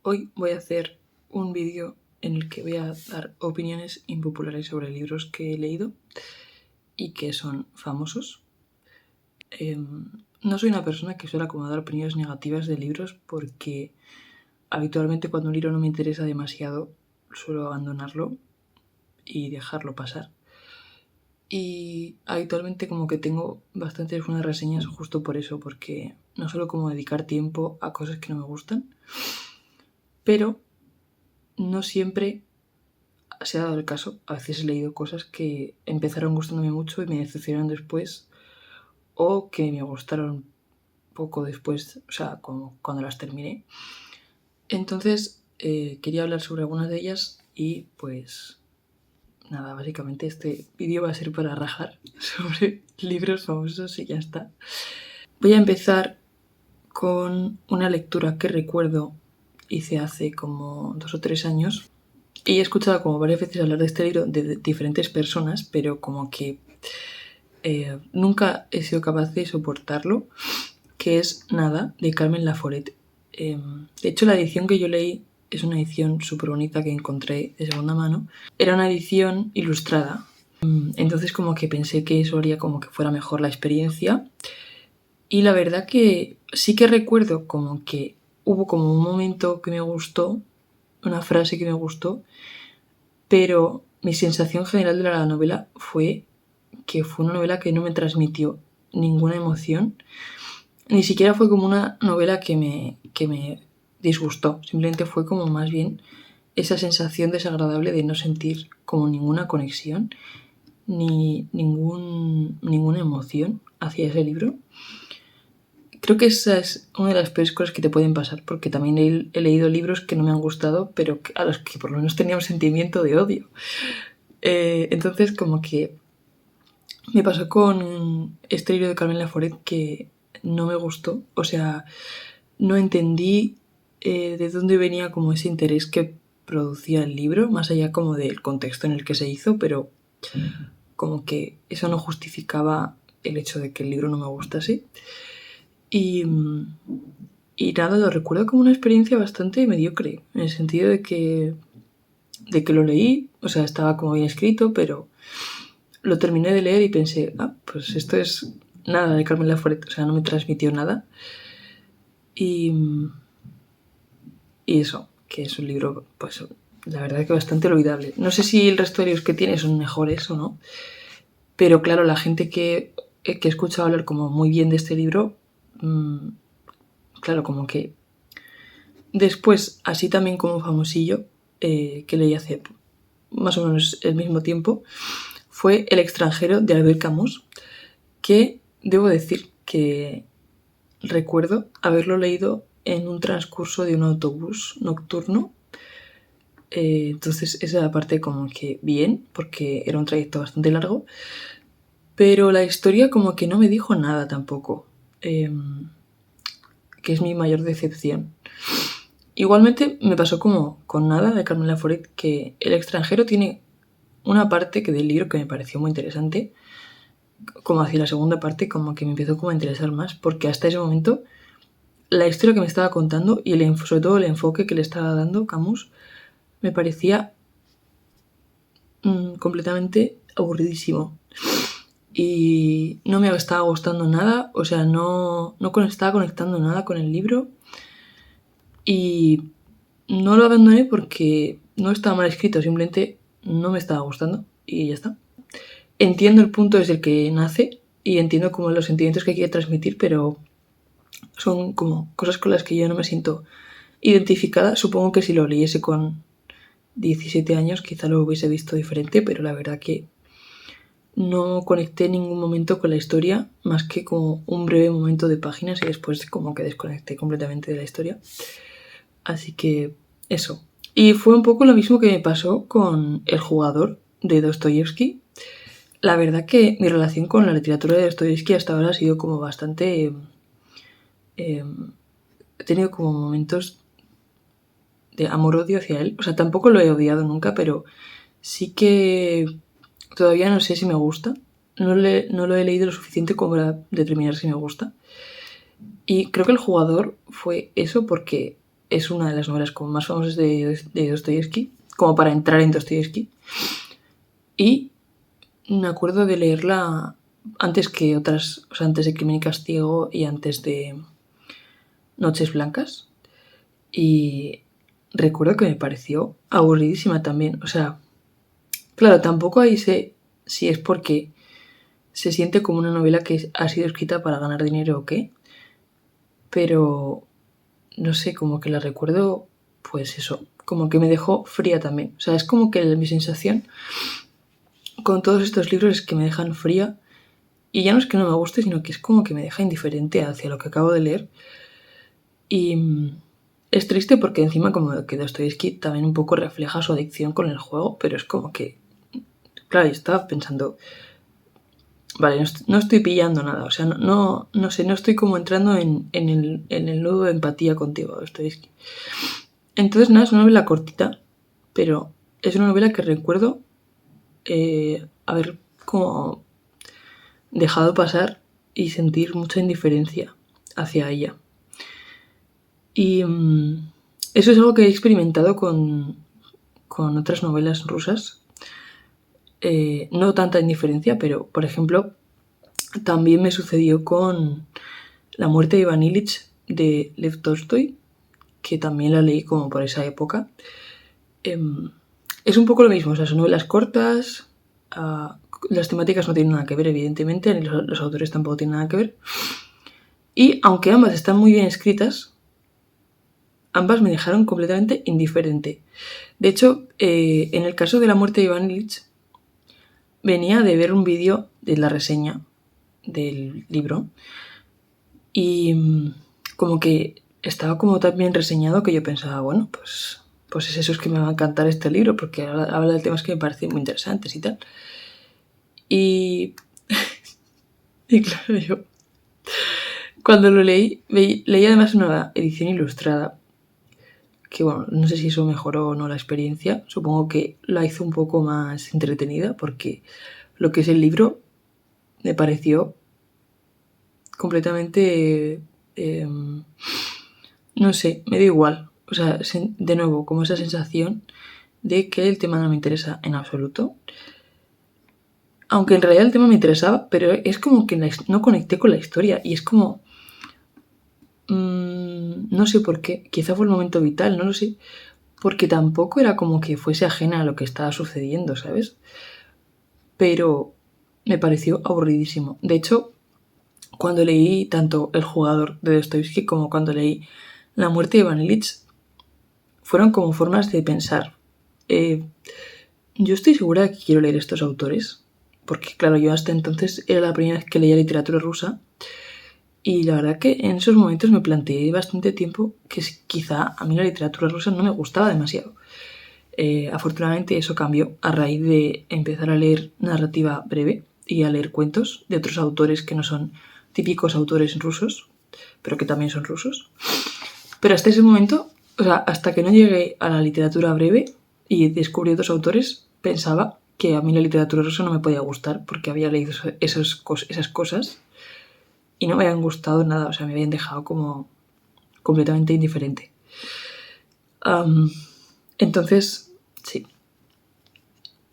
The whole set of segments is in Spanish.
Hoy voy a hacer un vídeo en el que voy a dar opiniones impopulares sobre libros que he leído y que son famosos. No soy una persona que suele dar opiniones negativas de libros porque habitualmente cuando un libro no me interesa demasiado suelo abandonarlo y dejarlo pasar. Y habitualmente como que tengo bastantes buenas reseñas justo por eso, porque no suelo como dedicar tiempo a cosas que no me gustan, pero no siempre se ha dado el caso. A veces he leído cosas que empezaron gustándome mucho y me decepcionaron después, o que me gustaron poco después, o sea, como cuando las terminé. Entonces quería hablar sobre algunas de ellas y pues nada, básicamente este vídeo va a ser para rajar sobre libros famosos y ya está. Voy a empezar con una lectura que recuerdo hice hace como 2 o 3 años. Y he escuchado como varias veces hablar de este libro de diferentes personas, pero como que nunca he sido capaz de soportarlo, que es Nada, de Carmen Laforet. De hecho, la edición que yo leí es una edición súper bonita que encontré de segunda mano. Era una edición ilustrada, entonces como que pensé que eso haría como que fuera mejor la experiencia. Y la verdad que sí que recuerdo como que hubo como un momento que me gustó, una frase que me gustó, pero mi sensación general de la novela fue que fue una novela que no me transmitió ninguna emoción. Ni siquiera fue como una novela que me disgustó. Simplemente fue como más bien esa sensación desagradable de no sentir como ninguna conexión ni ninguna emoción hacia ese libro. Creo que esa es una de las peores cosas que te pueden pasar, porque también he leído libros que no me han gustado, pero a los que por lo menos tenía un sentimiento de odio. Entonces como que me pasó con este libro de Carmen Laforet que no me gustó. O sea, no entendí de dónde venía como ese interés que producía el libro, más allá como del contexto en el que se hizo, pero como que eso no justificaba el hecho de que el libro no me gustase. Y nada, lo recuerdo como una experiencia bastante mediocre, en el sentido de que lo leí, o sea, estaba como bien escrito, pero lo terminé de leer y pensé, pues esto es Nada de Carmen Laforet, o sea, no me transmitió nada. Y eso, que es un libro, pues la verdad que bastante olvidable. No sé si el resto de libros que tiene son mejores o no, pero claro, la gente que he escuchado hablar como muy bien de este libro, claro, como que después, así también como famosillo, que leí hace más o menos el mismo tiempo, fue El extranjero de Albert Camus, que debo decir que recuerdo haberlo leído en un transcurso de un autobús nocturno. Entonces esa parte como que bien, porque era un trayecto bastante largo, pero la historia como que no me dijo nada tampoco, que es mi mayor decepción. Igualmente me pasó como con Nada de Carmen Laforet, que El extranjero tiene una parte que del libro que me pareció muy interesante, como hacia la segunda parte como que me empezó como a interesar más, porque hasta ese momento la historia que me estaba contando y sobre todo el enfoque que le estaba dando Camus me parecía completamente aburridísimo y no me estaba gustando nada, o sea, no estaba conectando nada con el libro y no lo abandoné porque no estaba mal escrito, simplemente no me estaba gustando y ya está. Entiendo el punto desde el que nace y entiendo como los sentimientos que quiere transmitir, pero son como cosas con las que yo no me siento identificada. Supongo que si lo leyese con 17 años quizá lo hubiese visto diferente, pero la verdad que no conecté en ningún momento con la historia, más que como un breve momento de páginas y después como que desconecté completamente de la historia. Así que eso. Y fue un poco lo mismo que me pasó con El jugador de Dostoyevsky. La verdad que mi relación con la literatura de Dostoyevsky hasta ahora ha sido como bastante... he tenido como momentos de amor-odio hacia él. O sea, tampoco lo he odiado nunca, pero sí que todavía no sé si me gusta. No lo he leído lo suficiente como para determinar si me gusta. Y creo que El jugador fue eso porque es una de las novelas como más famosas de Dostoyevsky, como para entrar en Dostoyevsky. Y me acuerdo de leerla antes que otras, o sea, antes de Crimen y Castigo y antes de Noches Blancas. Y recuerdo que me pareció aburridísima también. O sea, claro, tampoco ahí sé si es porque se siente como una novela que ha sido escrita para ganar dinero o qué. Pero, no sé, como que la recuerdo, pues eso, como que me dejó fría también. O sea, es como que mi sensación con todos estos libros es que me dejan fría. Y ya no es que no me guste, sino que es como que me deja indiferente hacia lo que acabo de leer. Y es triste porque encima como que Dostoyevsky también un poco refleja su adicción con el juego, pero es como que, claro, yo estaba pensando, vale, no estoy pillando nada, o sea, no sé, no estoy como entrando en el nudo de empatía contigo, Dostoyevsky. Entonces, nada, es una novela cortita, pero es una novela que recuerdo haber como dejado pasar y sentir mucha indiferencia hacia ella. Y eso es algo que he experimentado con otras novelas rusas. No tanta indiferencia, pero por ejemplo, también me sucedió con La muerte de Iván Ilich de Lev Tolstoy, que también la leí como por esa época. Es un poco lo mismo, o sea, son novelas cortas, las temáticas no tienen nada que ver, evidentemente, ni los autores tampoco tienen nada que ver. Y aunque ambas están muy bien escritas, ambas me dejaron completamente indiferente. De hecho, en el caso de La muerte de Iván Ilich, venía de ver un vídeo de la reseña del libro y como que estaba como tan bien reseñado que yo pensaba, bueno, pues es eso, es que me va a encantar este libro porque habla de temas que me parecen muy interesantes y tal. Y claro, yo cuando lo leí además una edición ilustrada que bueno, no sé si eso mejoró o no la experiencia, supongo que la hizo un poco más entretenida porque lo que es el libro me pareció completamente, no sé, me da igual. O sea, de nuevo, como esa sensación de que el tema no me interesa en absoluto. Aunque en realidad el tema me interesaba, pero es como que no conecté con la historia y es como... no sé por qué, quizá fue el momento vital, no lo sé. Porque tampoco era como que fuese ajena a lo que estaba sucediendo, ¿sabes? Pero me pareció aburridísimo. De hecho, cuando leí tanto El jugador de Dostoyevsky como cuando leí La muerte de Iván Ilich, fueron como formas de pensar. Yo estoy segura de que quiero leer estos autores, porque claro, yo hasta entonces era la primera vez que leía literatura rusa y la verdad que en esos momentos me planteé bastante tiempo que quizá a mí la literatura rusa no me gustaba demasiado. Afortunadamente eso cambió a raíz de empezar a leer narrativa breve y a leer cuentos de otros autores que no son típicos autores rusos, pero que también son rusos. Pero hasta ese momento, o sea, hasta que no llegué a la literatura breve y descubrí otros autores, pensaba que a mí la literatura rusa no me podía gustar porque había leído esas cosas y no me habían gustado nada, o sea, me habían dejado como completamente indiferente. Entonces, sí.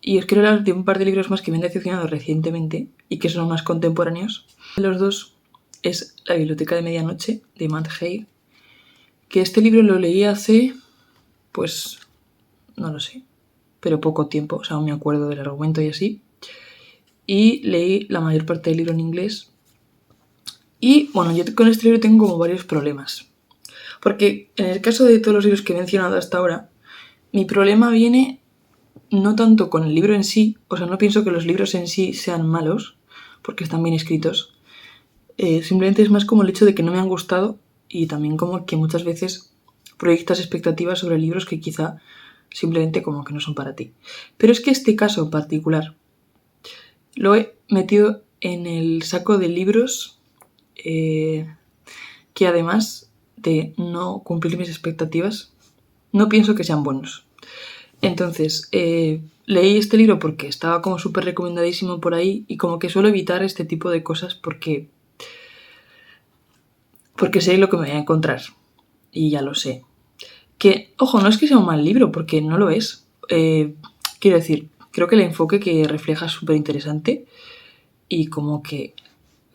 Y os quiero hablar de un par de libros más que me han decepcionado recientemente y que son más contemporáneos. Los dos es La biblioteca de medianoche, de Matt Haig, que este libro lo leí hace, pues, no lo sé, pero poco tiempo, o sea, aún me acuerdo del argumento y así. Y leí la mayor parte del libro en inglés. Y, bueno, yo con este libro tengo como varios problemas. Porque en el caso de todos los libros que he mencionado hasta ahora, mi problema viene no tanto con el libro en sí, o sea, no pienso que los libros en sí sean malos, porque están bien escritos, simplemente es más como el hecho de que no me han gustado y también como que muchas veces proyectas expectativas sobre libros que quizá simplemente como que no son para ti. Pero es que este caso en particular lo he metido en el saco de libros que además de no cumplir mis expectativas, no pienso que sean buenos. Entonces, leí este libro porque estaba como súper recomendadísimo por ahí y como que suelo evitar este tipo de cosas porque sé lo que me voy a encontrar y ya lo sé. Que, ojo, no es que sea un mal libro, porque no lo es. Quiero decir, creo que el enfoque que refleja es súper interesante y como que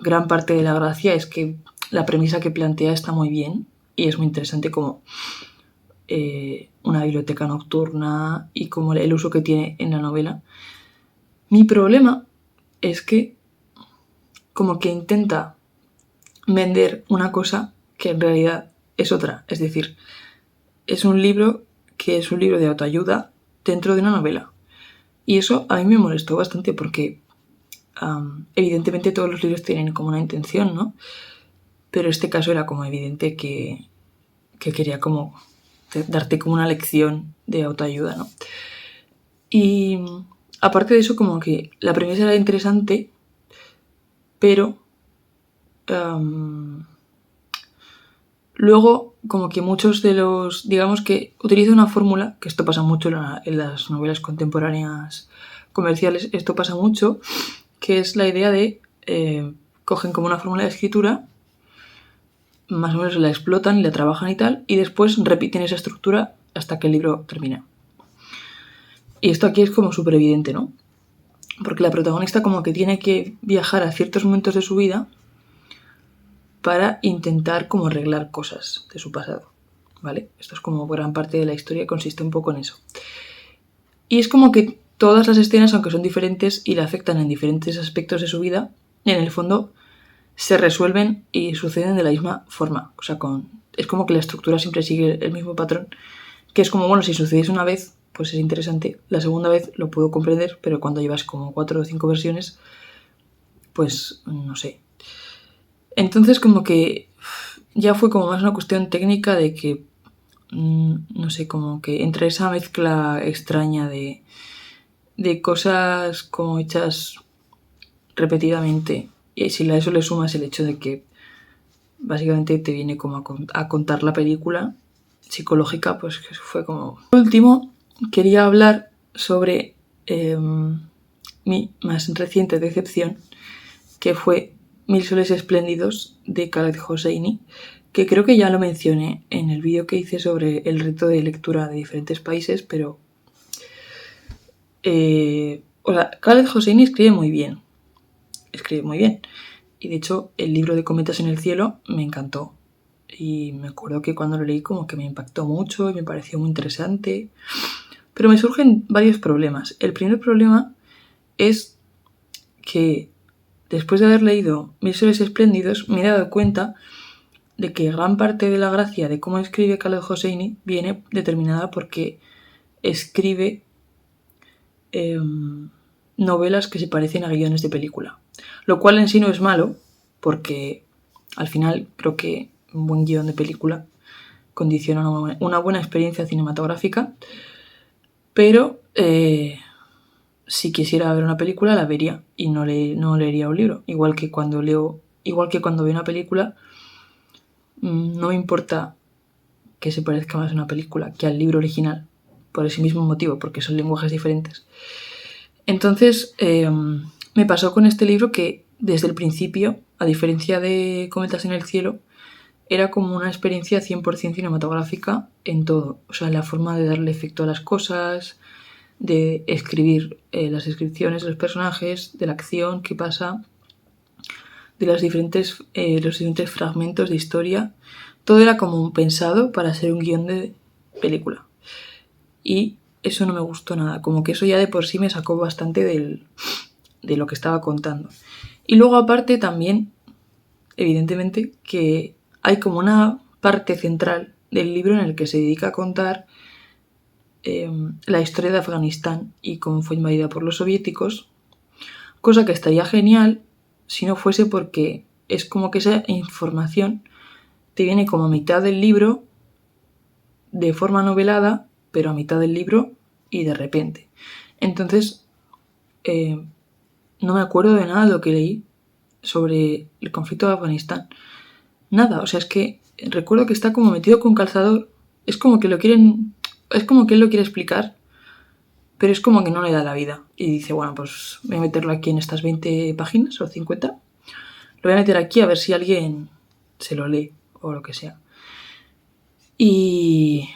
gran parte de la gracia es que la premisa que plantea está muy bien y es muy interesante como una biblioteca nocturna y como el uso que tiene en la novela. Mi problema es que como que intenta vender una cosa que en realidad es otra. Es decir, es un libro que es un libro de autoayuda dentro de una novela. Y eso a mí me molestó bastante porque evidentemente todos los libros tienen como una intención, ¿no? Pero este caso era como evidente que quería como darte como una lección de autoayuda, ¿no? Y aparte de eso, como que la premisa era interesante, pero luego como que muchos de los, digamos que utiliza una fórmula, que esto pasa mucho en las novelas contemporáneas comerciales, esto pasa mucho, que es la idea de cogen como una fórmula de escritura, más o menos la explotan y la trabajan y tal, y después repiten esa estructura hasta que el libro termina. Y esto aquí es como súper evidente, ¿no? Porque la protagonista como que tiene que viajar a ciertos momentos de su vida para intentar como arreglar cosas de su pasado, ¿vale? Esto es como gran parte de la historia, consiste un poco en eso. Y es como que todas las escenas, aunque son diferentes y le afectan en diferentes aspectos de su vida, en el fondo se resuelven y suceden de la misma forma. O sea, es como que la estructura siempre sigue el mismo patrón, que es como, bueno, si sucediese una vez, pues es interesante. La segunda vez lo puedo comprender, pero cuando llevas como 4 o 5 versiones, pues no sé. Entonces como que ya fue como más una cuestión técnica de que, no sé, como que entre esa mezcla extraña de cosas como hechas repetidamente, y si a eso le sumas el hecho de que básicamente te viene como a contar la película psicológica, pues fue como... Por último, quería hablar sobre mi más reciente decepción, que fue Mil soles espléndidos de Khaled Hosseini, que creo que ya lo mencioné en el vídeo que hice sobre el reto de lectura de diferentes países, pero... o sea, Khaled Hosseini escribe muy bien. Y de hecho, el libro de Cometas en el cielo me encantó. Y me acuerdo que cuando lo leí como que me impactó mucho y me pareció muy interesante. Pero me surgen varios problemas. El primer problema es que después de haber leído Mil soles espléndidos me he dado cuenta de que gran parte de la gracia de cómo escribe Khaled Hosseini viene determinada porque escribe novelas que se parecen a guiones de película. Lo cual en sí no es malo, porque al final creo que un buen guión de película condiciona una buena experiencia cinematográfica, pero si quisiera ver una película la vería y no leería un libro. Igual que cuando veo una película, no me importa que se parezca más a una película que al libro original, por ese mismo motivo, porque son lenguajes diferentes. Entonces, me pasó con este libro que desde el principio, a diferencia de Cometas en el cielo, era como una experiencia 100% cinematográfica en todo. O sea, la forma de darle efecto a las cosas, de escribir las descripciones de los personajes, de la acción que pasa, de los diferentes fragmentos de historia. Todo era como pensado para ser un guión de película. Y eso no me gustó nada. Como que eso ya de por sí me sacó bastante de lo que estaba contando. Y luego aparte también, evidentemente, que hay como una parte central del libro en el que se dedica a contar la historia de Afganistán y cómo fue invadida por los soviéticos, cosa que estaría genial si no fuese porque es como que esa información te viene como a mitad del libro de forma novelada, pero a mitad del libro y de repente. Entonces, no me acuerdo de nada de lo que leí sobre el conflicto de Afganistán. Nada, o sea, es que recuerdo que está como metido con calzador. Es como que él lo quiere explicar, pero es como que no le da la vida. Y dice, bueno, pues voy a meterlo aquí en estas 20 páginas o 50. Lo voy a meter aquí a ver si alguien se lo lee o lo que sea. Y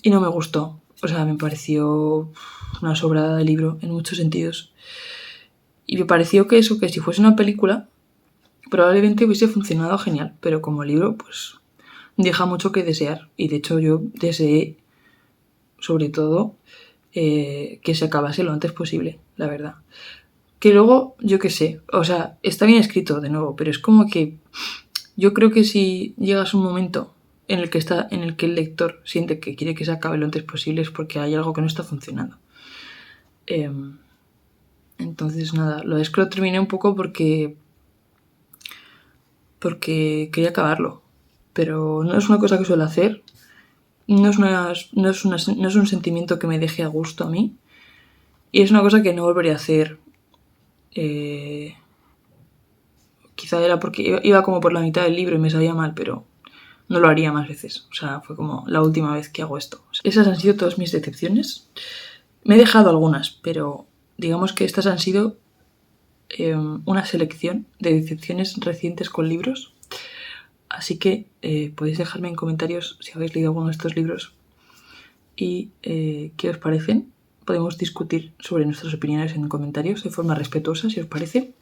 y no me gustó. O sea, me pareció una sobrada de libro en muchos sentidos. Y me pareció que eso, que si fuese una película, probablemente hubiese funcionado genial, pero como libro, pues deja mucho que desear. Y de hecho yo deseé, sobre todo, que se acabase lo antes posible, la verdad. Que luego, yo qué sé, o sea, está bien escrito de nuevo, pero es como que yo creo que si llegas a un momento en el que el lector siente que quiere que se acabe lo antes posible es porque hay algo que no está funcionando. Entonces nada, es que lo terminé un poco porque quería acabarlo, pero no es una cosa que suelo hacer, no es un sentimiento que me deje a gusto a mí, y es una cosa que no volvería a hacer. Quizá era porque iba como por la mitad del libro y me sabía mal, pero no lo haría más veces. O sea, fue como la última vez que hago esto. Esas han sido todas mis decepciones. Me he dejado algunas, pero digamos que estas han sido una selección de decepciones recientes con libros. Así que podéis dejarme en comentarios si habéis leído alguno de estos libros y qué os parecen. Podemos discutir sobre nuestras opiniones en comentarios de forma respetuosa, si os parece.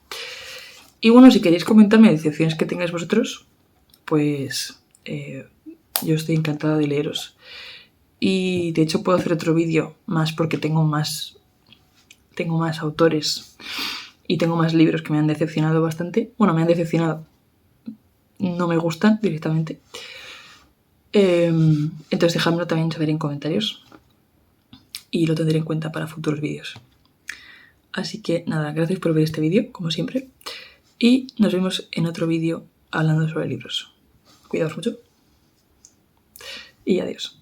Y bueno, si queréis comentarme decepciones que tengáis vosotros, pues yo estoy encantada de leeros. Y de hecho puedo hacer otro vídeo más porque tengo más autores y tengo más libros que me han decepcionado bastante. Bueno, me han decepcionado. No me gustan directamente. Entonces dejadmelo también saber en comentarios y lo tendré en cuenta para futuros vídeos. Así que nada, gracias por ver este vídeo, como siempre. Y nos vemos en otro vídeo hablando sobre libros. Cuidaos mucho. Y adiós.